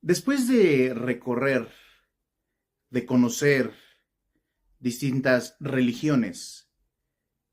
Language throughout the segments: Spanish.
Después de recorrer, de conocer distintas religiones,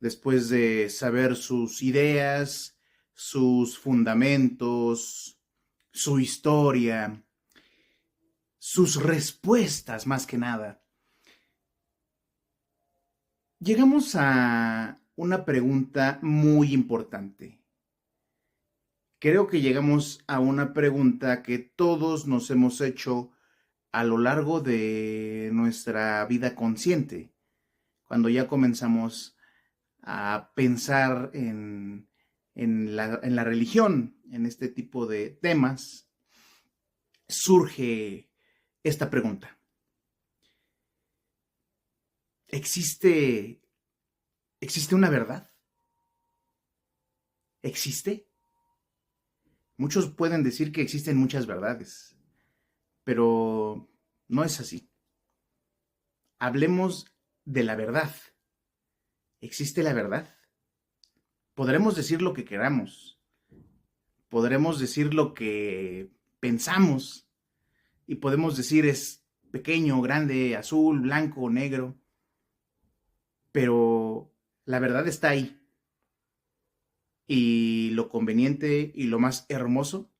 después de saber sus ideas, sus fundamentos, su historia, sus respuestas más que nada, llegamos a una pregunta muy importante. Creo que llegamos a una pregunta que todos nos hemos hecho a lo largo de nuestra vida consciente, cuando ya comenzamos a pensar en la religión, en este tipo de temas, surge esta pregunta. ¿Existe, existe una verdad? ¿Existe? Muchos pueden decir que existen muchas verdades, pero no es así. Hablemos de la verdad. ¿Existe la verdad? Podremos decir lo que queramos, podremos decir lo que pensamos y podemos decir es pequeño, grande, azul, blanco, negro, pero la verdad está ahí. Y lo conveniente y lo más hermoso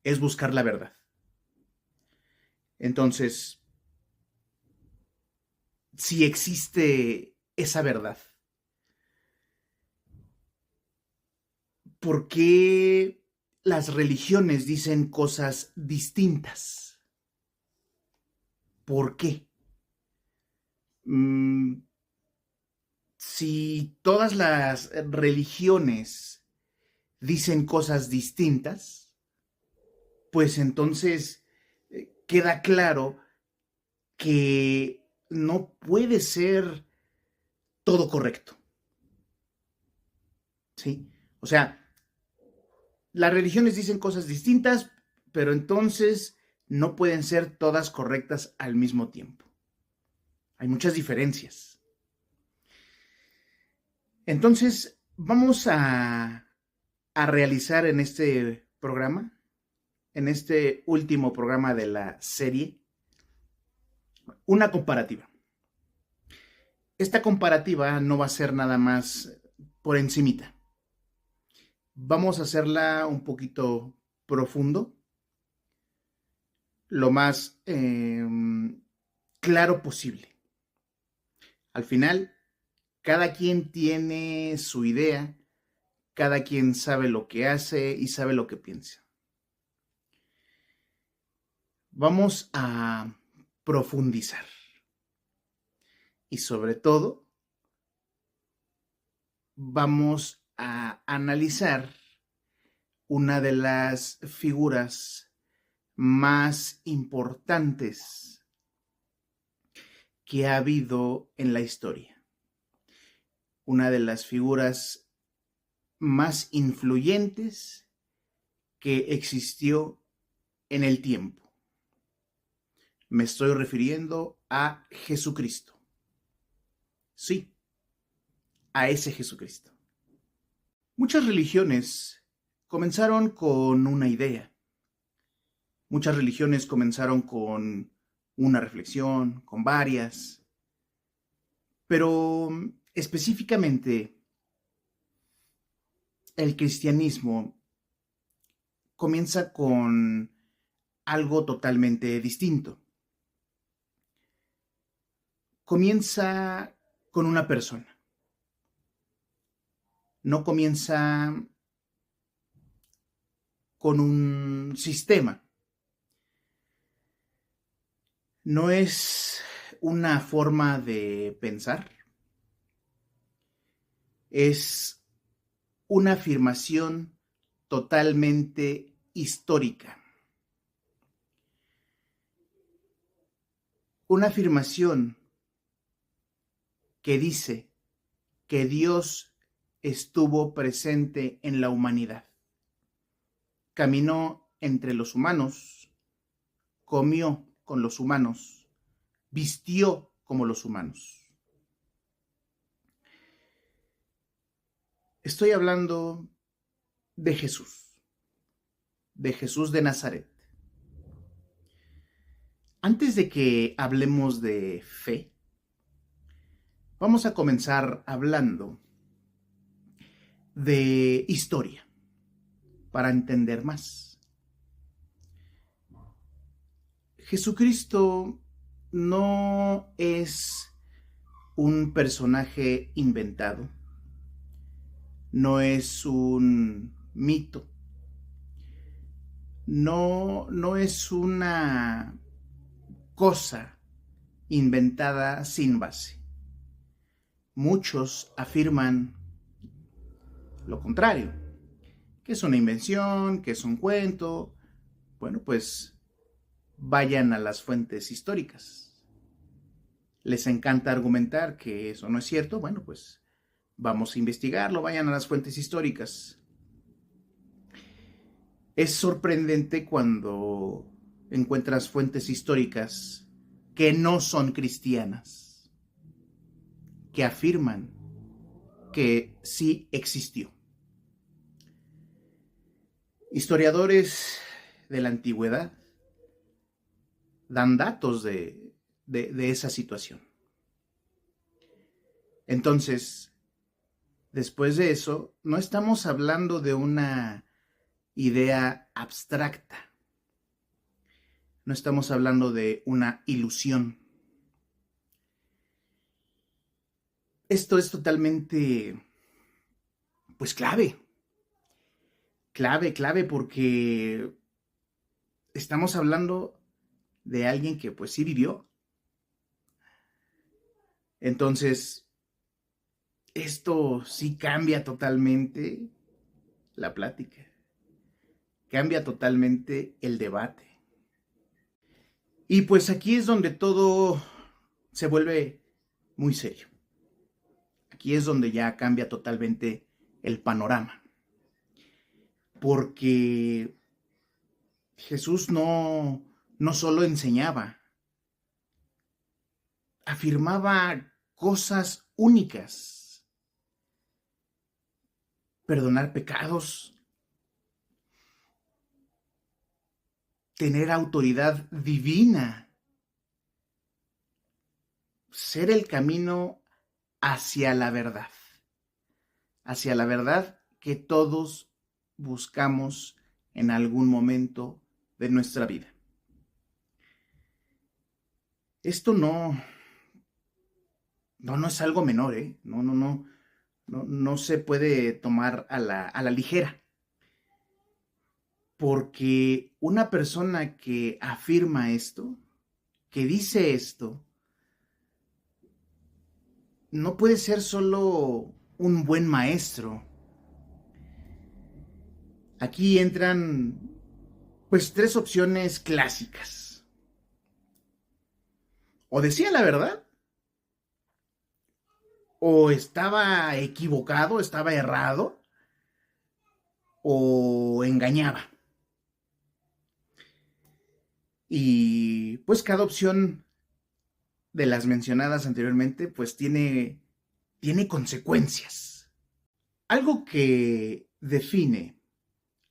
es buscar la verdad. Entonces, si existe esa verdad, ¿por qué las religiones dicen cosas distintas? ¿Por qué? Mm, si todas las religiones dicen cosas distintas, pues entonces queda claro que no puede ser todo correcto, ¿sí? O sea, las religiones dicen cosas distintas, pero entonces no pueden ser todas correctas al mismo tiempo. Hay muchas diferencias. Entonces, vamos a realizar en este programa, en este último programa de la serie, una comparativa. Esta comparativa no va a ser nada más por encimita. Vamos a hacerla un poquito profundo, lo más claro posible. Al final, cada quien tiene su idea, cada quien sabe lo que hace y sabe lo que piensa. Vamos a profundizar y sobre todo vamos a analizar una de las figuras más importantes que ha habido en la historia. Una de las figuras más influyentes que existió en el tiempo. Me estoy refiriendo a Jesucristo. Sí, a ese Jesucristo. Muchas religiones comenzaron con una idea. Muchas religiones comenzaron con una reflexión, con varias, pero específicamente el cristianismo comienza con algo totalmente distinto. Comienza con una persona. No comienza con un sistema. No es una forma de pensar. Es una afirmación totalmente histórica. Una afirmación que dice que Dios estuvo presente en la humanidad. Caminó entre los humanos, comió con los humanos, vistió como los humanos. Estoy hablando de Jesús de Nazaret. Antes de que hablemos de fe, vamos a comenzar hablando de historia para entender más. Jesucristo no es un personaje inventado, no es un mito, no es una cosa inventada sin base. Muchos afirman lo contrario, que es una invención, que es un cuento. Bueno, pues vayan a las fuentes históricas. Les encanta argumentar que eso no es cierto. Bueno, pues vamos a investigarlo, vayan a las fuentes históricas. Es sorprendente cuando encuentras fuentes históricas que no son cristianas, que afirman que sí existió. Historiadores de la antigüedad dan datos de esa situación. Entonces, después de eso, no estamos hablando de una idea abstracta. No estamos hablando de una ilusión. Esto es totalmente, pues clave. Clave, porque estamos hablando de alguien que pues sí vivió. Entonces, esto sí cambia totalmente la plática. Cambia totalmente el debate. Y pues aquí es donde todo se vuelve muy serio. Aquí es donde ya cambia totalmente el panorama. Porque Jesús no solo enseñaba, afirmaba cosas únicas. Perdonar pecados, tener autoridad divina, ser el camino hacia la verdad que todos buscamos en algún momento de nuestra vida. Esto no es algo menor, ¿eh? No se puede tomar a la ligera. Porque una persona que afirma esto, que dice esto, no puede ser solo un buen maestro. Aquí entran, pues, tres opciones clásicas. O decía la verdad, o estaba equivocado, estaba errado, o engañaba. Y pues cada opción de las mencionadas anteriormente, pues tiene consecuencias. Algo que define,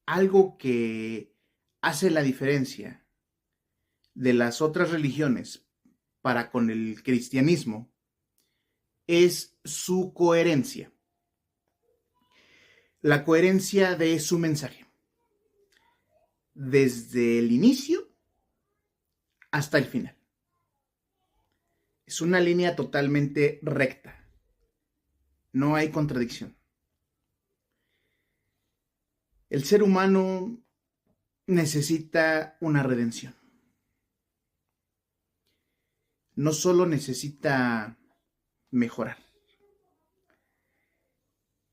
algo que hace la diferencia de las otras religiones para con el cristianismo es su coherencia. La coherencia de su mensaje. Desde el inicio hasta el final. Es una línea totalmente recta. No hay contradicción. El ser humano necesita una redención. No solo necesita mejorar,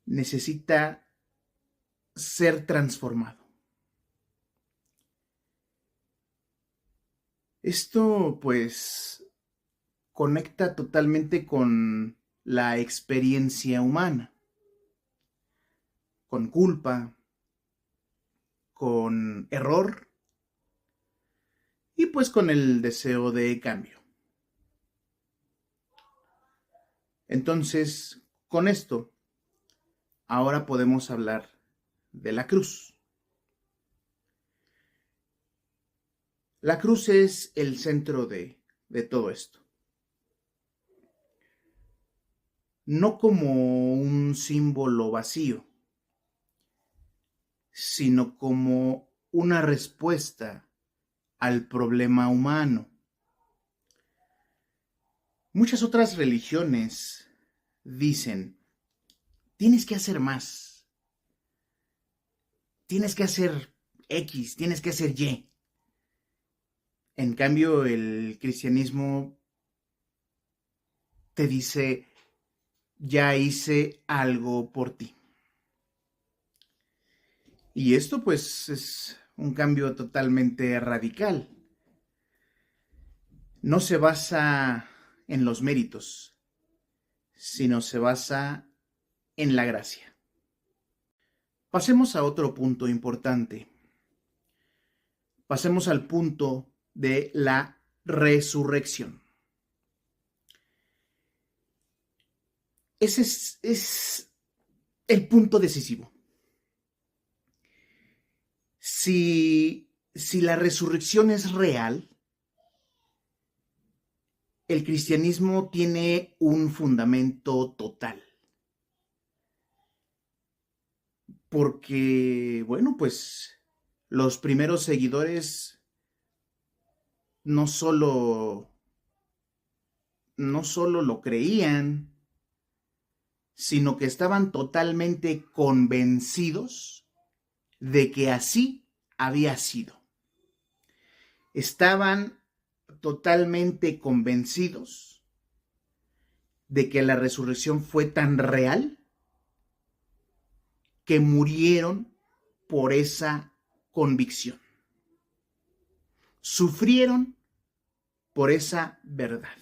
necesita ser transformado. Esto, pues, conecta totalmente con la experiencia humana, con culpa, con error y pues con el deseo de cambio. Entonces, con esto, ahora podemos hablar de la cruz. La cruz es el centro de todo esto. No como un símbolo vacío, sino como una respuesta al problema humano. Muchas otras religiones dicen, tienes que hacer más, tienes que hacer X, tienes que hacer Y. En cambio, el cristianismo te dice, ya hice algo por ti. Y esto pues es un cambio totalmente radical. No se basa en los méritos, sino se basa en la gracia. Pasemos a otro punto importante. Pasemos al punto de la resurrección. Ese es el punto decisivo. Si la resurrección es real, el cristianismo tiene un fundamento total. Porque, bueno, pues los primeros seguidores no solo lo creían, sino que estaban totalmente convencidos de que así había sido. Estaban totalmente convencidos de que la resurrección fue tan real que murieron por esa convicción. Sufrieron por esa verdad.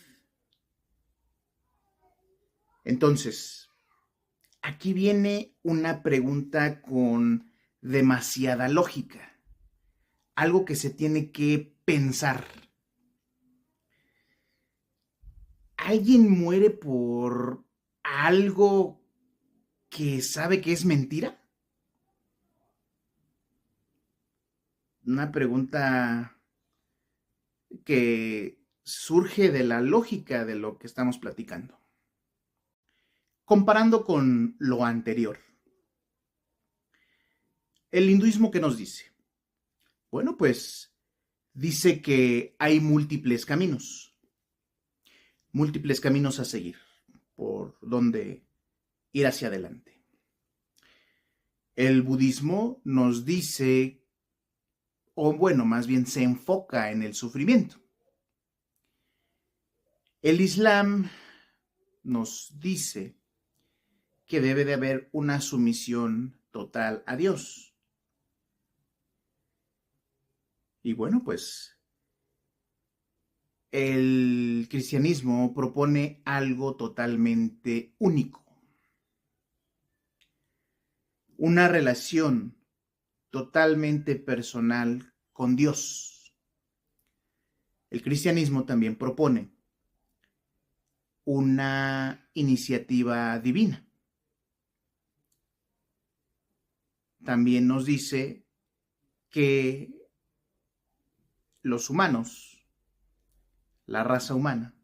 Entonces, aquí viene una pregunta con demasiada lógica, algo que se tiene que pensar. ¿Alguien muere por algo que sabe que es mentira? Una pregunta que surge de la lógica de lo que estamos platicando. Comparando con lo anterior, el hinduismo, ¿qué nos dice? Bueno, pues dice que hay múltiples caminos a seguir, por donde ir hacia adelante. El budismo nos dice, o bueno, más bien se enfoca en el sufrimiento. El Islam nos dice que debe de haber una sumisión total a Dios. Y bueno, pues el cristianismo propone algo totalmente único. Una relación totalmente personal con Dios. El cristianismo también propone una iniciativa divina. También nos dice que los humanos, la raza humana,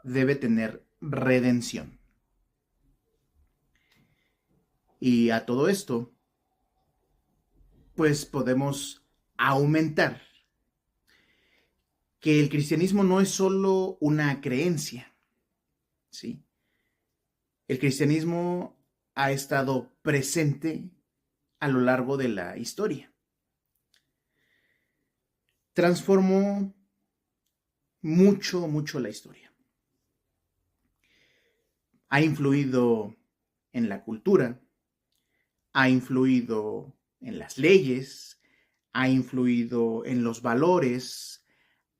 debe tener redención. Y a todo esto, pues podemos aumentar que el cristianismo no es solo una creencia, ¿sí? El cristianismo ha estado presente a lo largo de la historia. Transformó mucho la historia. Ha influido en la cultura, ha influido en las leyes, ha influido en los valores,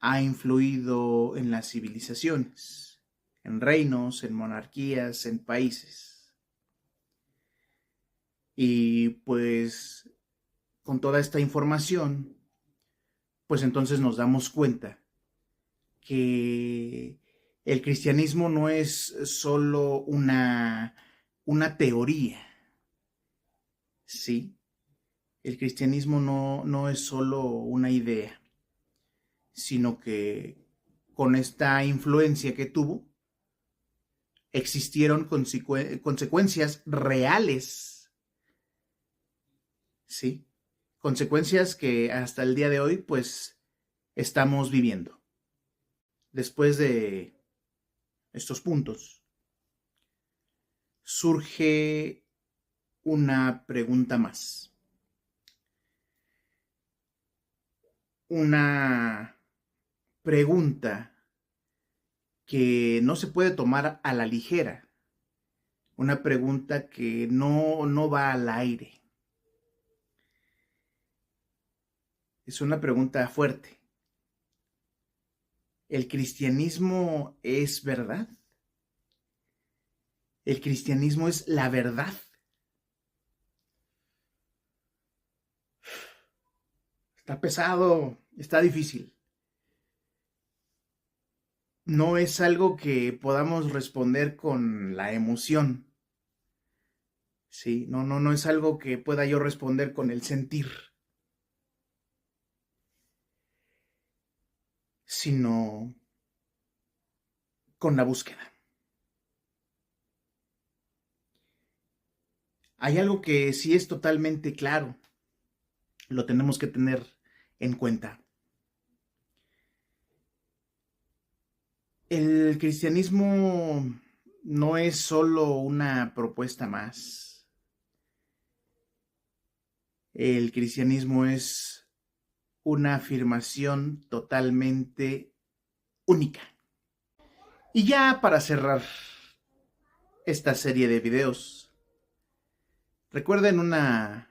ha influido en las civilizaciones, en reinos, en monarquías, en países. Y pues con toda esta información, pues entonces nos damos cuenta que el cristianismo no es solo una teoría, ¿sí? El cristianismo no es solo una idea. sino que con esta influencia que tuvo, existieron consecuencias reales, ¿sí? Consecuencias que hasta el día de hoy, pues, estamos viviendo. Después de estos puntos, surge una pregunta más. Una pregunta que no se puede tomar a la ligera. Una pregunta que no va al aire. Es una pregunta fuerte. ¿El cristianismo es verdad? ¿El cristianismo es la verdad? Está pesado, está difícil. No es algo que podamos responder con la emoción. Sí, no es algo que pueda yo responder con el sentir, sino con la búsqueda. Hay algo que sí es totalmente claro, lo tenemos que tener en cuenta. El cristianismo no es solo una propuesta más. El cristianismo es una afirmación totalmente única. Y ya para cerrar esta serie de videos, recuerden una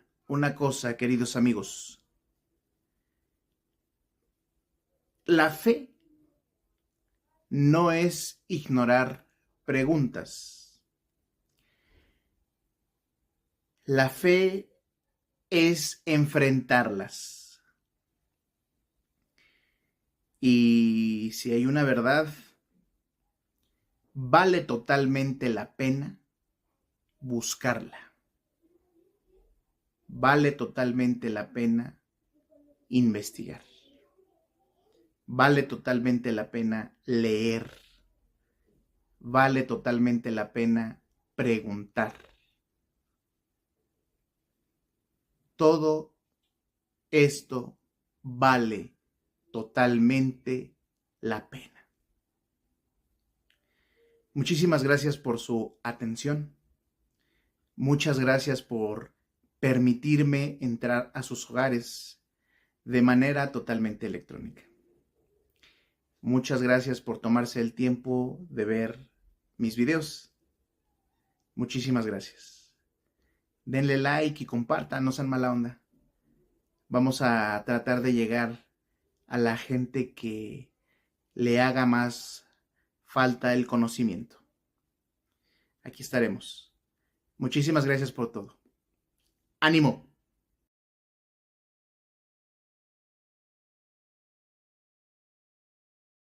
cosa, queridos amigos. La fe no es ignorar preguntas. La fe es enfrentarlas. Y si hay una verdad, vale totalmente la pena buscarla. Vale totalmente la pena investigar. Vale totalmente la pena leer. Vale totalmente la pena preguntar. Todo esto vale totalmente la pena. Muchísimas gracias por su atención. Muchas gracias por permitirme entrar a sus hogares de manera totalmente electrónica. Muchas gracias por tomarse el tiempo de ver mis videos. Muchísimas gracias. Denle like y compartan, no sean mala onda. Vamos a tratar de llegar a la gente que le haga más falta el conocimiento. Aquí estaremos. Muchísimas gracias por todo. ¡Ánimo!